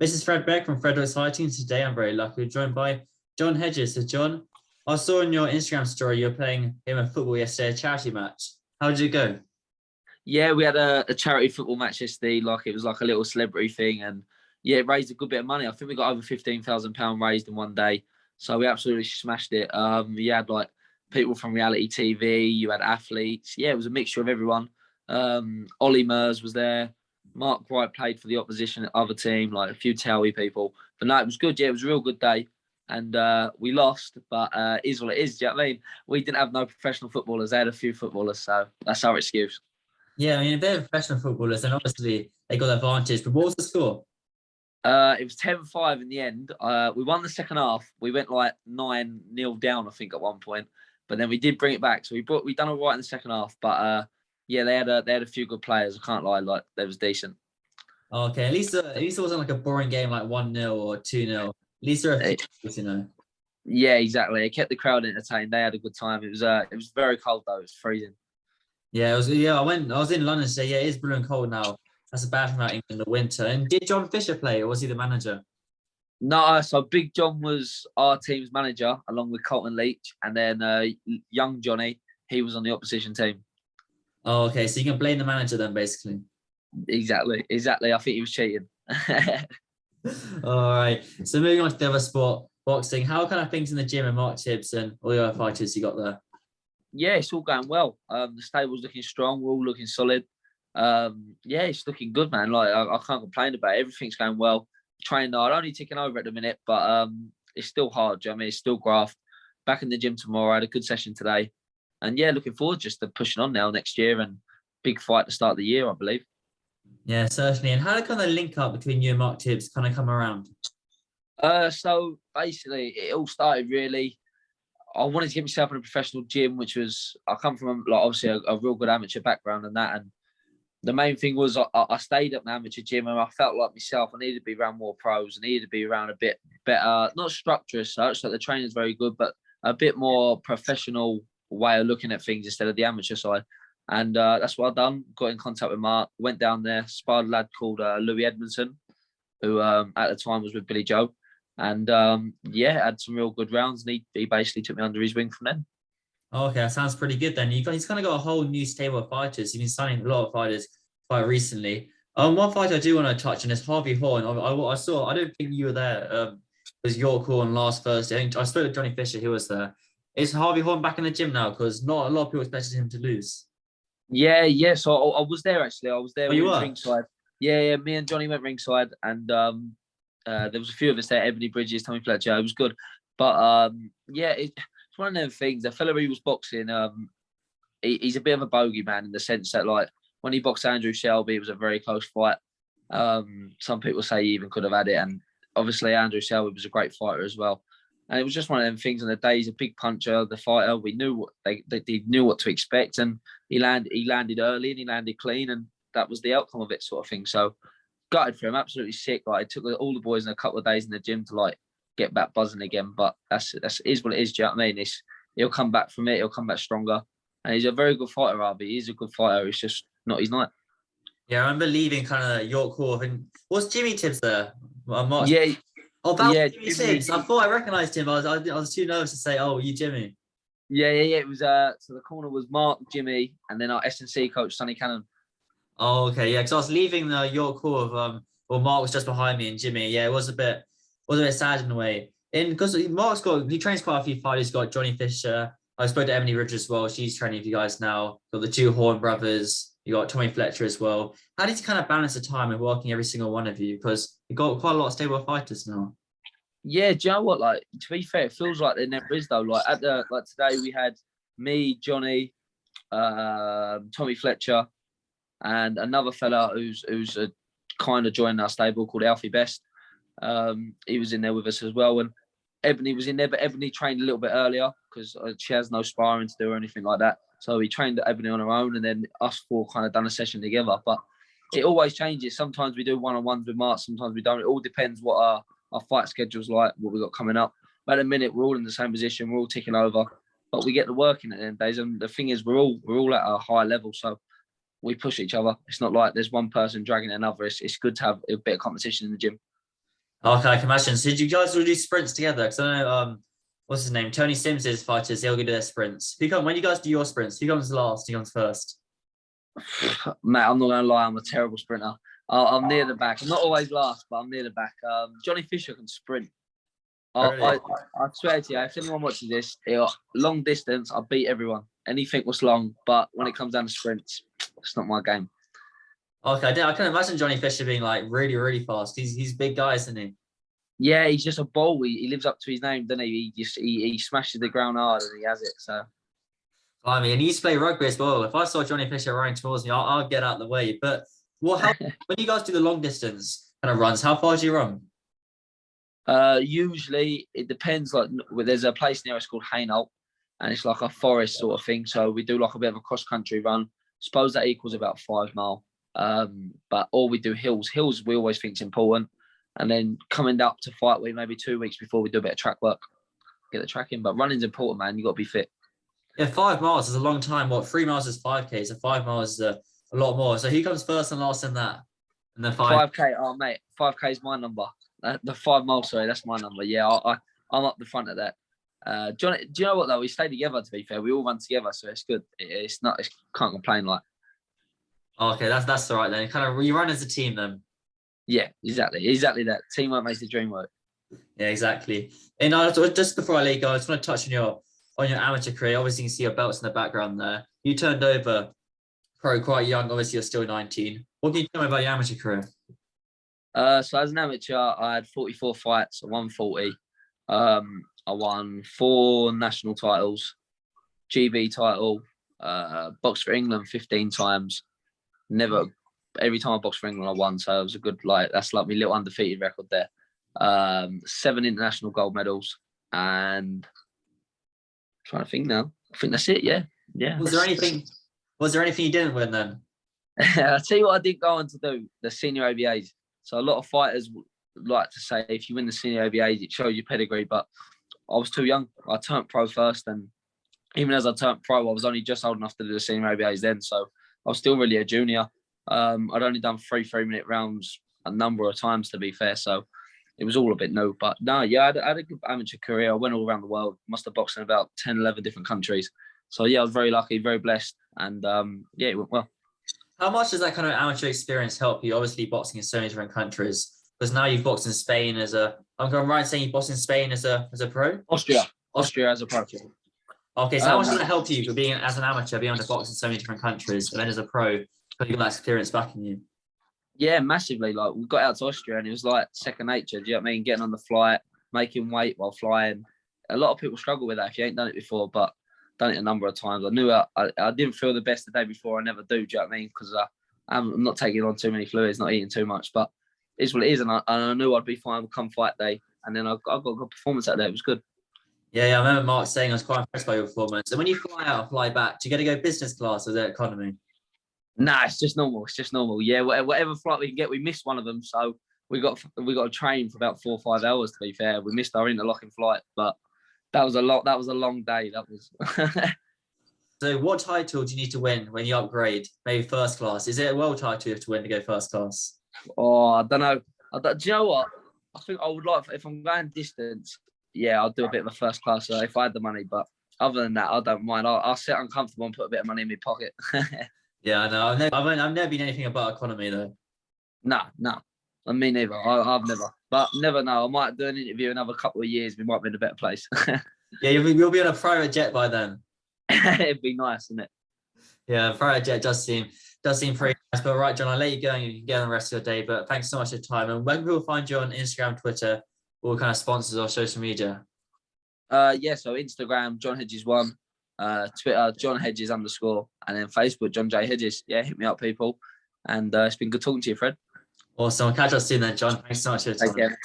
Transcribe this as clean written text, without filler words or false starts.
This is Fred Beck from Fred Looks Lighting. Today I'm very lucky we're joined by John Hedges. So John, I saw in your Instagram story you're playing him a football yesterday, a charity match. How did it go? Yeah, we had a charity football match yesterday. Like it was like a little celebrity thing, and yeah, it raised a good bit of money. I think we got over £15,000 raised in one day, so we absolutely smashed it. You had like people from reality TV, you had athletes. Yeah, it was a mixture of everyone. Ollie Mers was there. Mark Wright played for the opposition other team, like a few Towie people. But no, it was good. Yeah, it was a real good day, and we lost, but is what it is. Do you know what I mean? We didn't have no professional footballers. They had a few footballers, so that's our excuse. Yeah, I mean, if they're professional footballers, then obviously they got the advantage. But what was the score? It was 10-5 in the end. We won the second half. We went like 9-0 down, I think, at one point. But then we did bring it back. So we done all right in the second half. But yeah, they had a few good players. I can't lie, like they was decent. Okay, at least it wasn't like a boring game like 1-0 or 2-0. At least there are a few goals. Yeah, exactly. It kept the crowd entertained. They had a good time. It was very cold though. It was freezing. Yeah, it was. Yeah, I was in London today. Yeah, it is brewing cold now. That's a bad thing about England in the winter. And did John Fisher play, or was he the manager? No, so Big John was our team's manager along with Colton Leach, and then young Johnny, he was on the opposition team. Oh, okay. So you can blame the manager then, basically. Exactly. I think he was cheating. All right. So moving on to the other sport, boxing. How kind of things in the gym and Mark Tibbs and all the other fighters you got there? Yeah, it's all going well. The stable's looking strong. We're all looking solid. Yeah, it's looking good, man. Like I can't complain about it. Everything's going well. Training hard, only ticking over at the minute, but it's still hard. Do you know what I mean? It's still graft. Back in the gym tomorrow. I had a good session today, and yeah, looking forward just to pushing on now next year and big fight to start the year, I believe. Yeah, certainly. And how did kind of link up between you and Mark Tibbs kind of come around? So basically, it all started really. I wanted to get myself in a professional gym, which was I come from like obviously a real good amateur background and that, and the main thing was I stayed at an amateur gym and I felt like myself. I needed to be around more pros. I needed to be around a bit better, not structure as such. Like the training's very good, but a bit more professional way of looking at things instead of the amateur side. And that's what I've done. Got in contact with Mark, went down there, sparred a lad called Louis Edmondson, who at the time was with Billy Joe. And yeah, had some real good rounds. And he basically took me under his wing from then. Oh, okay, that sounds pretty good then. He's kind of got a whole new stable of fighters. He's been signing a lot of fighters quite recently. One fighter I do want to touch on is Harvey Horn. I saw, I don't think you were there. It was York Horn last Thursday. I think I spoke to Johnny Fisher, he was there. Is Harvey Horn back in the gym now? Because not a lot of people expected him to lose. Yeah. So I was there actually. I was there. Oh, you were? Ringside. Yeah. Me and Johnny went ringside, and there was a few of us there. Ebony Bridges, Tommy Fletcher. It was good, but yeah, it's one of them things. The fella he was boxing, he's a bit of a bogey man in the sense that like when he boxed Andrew Shelby, it was a very close fight. Some people say he even could have had it, and obviously Andrew Shelby was a great fighter as well. And it was just one of them things. On the day, he's a big puncher, the fighter. We knew what they knew what to expect, and he landed early and he landed clean, and that was the outcome of it, sort of thing. So gutted for him, absolutely sick. Like it took all the boys in a couple of days in the gym to like get back buzzing again. But that's is what it is. Do you know what I mean? He'll come back from it. He'll come back stronger, and he's a very good fighter. Harvey, he's a good fighter. It's just not his night. Yeah, I remember leaving kind of York Hall. And was Jimmy Tibbs there? March. Yeah. Oh, that was Jimmy Tibbs. I thought I recognised him. I was too nervous to say, "Oh, you Jimmy." Yeah. It was so the corner was Mark, Jimmy, and then our S&C coach Sonny Cannon. Oh, okay, yeah. Because I was leaving the York Hall of well, Mark was just behind me and Jimmy. Yeah, it was a bit sad in a way. And because he trains quite a few fighters. He's got Johnny Fisher. I spoke to Ebony Ridge as well. She's training for you guys now. Got the two Horn brothers. You got Tommy Fletcher as well. How did you kind of balance the time and working every single one of you? Because you got quite a lot of stable fighters now. Yeah, do you know what? Like to be fair, it feels like there never is though. Like today we had me, Johnny, Tommy Fletcher, and another fella who's a kind of joined our stable called Alfie Best. He was in there with us as well, and Ebony was in there, but Ebony trained a little bit earlier because she has no sparring to do or anything like that. So we trained Ebony on her own, and then us four kind of done a session together. But it always changes. Sometimes we do one-on-ones with Mark, sometimes we don't. It all depends what our fight schedule's like, what we got coming up. But at the minute, we're all in the same position. We're all ticking over, but we get the work in at the end of the days. And the thing is, we're all at a high level, so we push each other. It's not like there's one person dragging another. It's good to have a bit of competition in the gym. Okay, I can imagine. So did you guys all do sprints together? Because I know what's his name? Tony Sims's fighters, they'll do their sprints. Who come when you guys do your sprints? Who comes last? Who comes first? Mate, I'm not going to lie, I'm a terrible sprinter. I'm near the back. I'm not always last, but I'm near the back. Johnny Fisher can sprint. I swear to you, if anyone watches this, long distance, I beat everyone. Anything was long, but when it comes down to sprints, it's not my game. Okay, I can imagine Johnny Fisher being like really, really fast. He's a big guy, isn't he? Yeah, he's just a ball. He lives up to his name, doesn't he? He smashes the ground hard and he has it. So I mean, he used to play rugby as well. If I saw Johnny Fisher running towards me, I'll get out of the way. But when you guys do the long distance kind of runs, how far do you run? Usually it depends. Like there's a place near us called Hainault, and it's like a forest sort of thing. So we do like a bit of a cross country run. Suppose that equals about 5 mile. But or we do hills. Hills we always think is important. And then coming up to fight week, maybe 2 weeks before we do a bit of track work, get the track in. But running's important, man. You got to be fit. Yeah, 5 miles is a long time. What 3 miles is 5K, so 5 miles is a lot more. So who comes first and last in that? And then 5K. Oh mate, 5K is my number. The 5 miles, sorry, that's my number. Yeah, I'm up the front of that. John, do you know what though? We stay together. To be fair, we all run together, so it's good. It's not. Can't complain. Like. Okay, that's all right then. Kind of you run as a team then. Yeah, exactly that. Teamwork makes the dream work. Yeah, exactly. And just before I let you go, I just want to touch on your amateur career. Obviously, you can see your belts in the background there. You turned over pro quite young. Obviously, you're still 19. What can you tell me about your amateur career? So as an amateur, I had 44 fights. I won 40. I won 4 national titles, GB title, boxed for England 15 times. Every time I boxed for England, I won. So it was a good, that's like my little undefeated record there. 7 international gold medals, and I'm trying to think now. I think that's it. Yeah. Was there anything you didn't win then? I'll tell you what I didn't go on to do, the senior OBAs. So a lot of fighters like to say if you win the senior OBAs, it shows your pedigree, but I was too young. I turned pro first, and even as I turned pro, I was only just old enough to do the senior OBAs then. So I was still really a junior. I'd only done 3 3-minute rounds a number of times, to be fair. So it was all a bit new. But no, yeah, I had a good amateur career. I went all around the world. Must have boxed in about 10, 11 different countries. So yeah, I was very lucky, very blessed. And yeah, it went well. How much does that kind of amateur experience help you? Obviously, boxing in so many different countries. Because now you've boxed in Spain I'm right in saying you boxed in Spain as a pro? Austria as a pro. Okay, so how much does that help you for being as an amateur, being able to box in so many different countries, and then as a pro, you got that experience backing you? Yeah, massively. Like we got out to Austria and it was like second nature. Do you know what I mean? Getting on the flight, making weight while flying. A lot of people struggle with that if you ain't done it before, but done it a number of times. I knew I didn't feel the best the day before. I never do. Do you know what I mean? Because I'm not taking on too many fluids, not eating too much, but it's what it is. And I knew I'd be fine come fight day. And then I got a good performance that day. It was good. Yeah, I remember Mark saying I was quite impressed by your performance. And when you fly out and fly back, do you get to go business class or is it economy? Nah, it's just normal. Yeah, whatever flight we can get, we missed one of them. So we got to train for about 4 or 5 hours, to be fair. We missed our interlocking flight, but that was a long day. That was. So what title do you need to win when you upgrade? Maybe first class. Is it a world title you have to win to go first class? Oh, I don't know. Do you know what? I think I would like, if I'm going distance, yeah, I'll do a bit of a first class if I had the money. But other than that, I don't mind. I'll sit uncomfortable and put a bit of money in my pocket. Yeah, I know. I've never been anything about economy though. No. Me neither. I've never. But never know. I might do an interview in another couple of years. We might be in a better place. Yeah, you'll be on a private jet by then. It'd be nice, wouldn't it? Yeah, private jet does seem pretty nice. But right, John, I'll let you go and you can get on the rest of your day. But thanks so much for your time. And when people find you on Instagram, Twitter, all kind of sponsors or social media? Yeah, so Instagram, John Hedges 1, Twitter, John Hedges _, and then Facebook, John J Hedges. Yeah, hit me up, people. And it's been good talking to you, Fred. Awesome. I'll catch up soon then, John. Thanks so much for your time. Take care.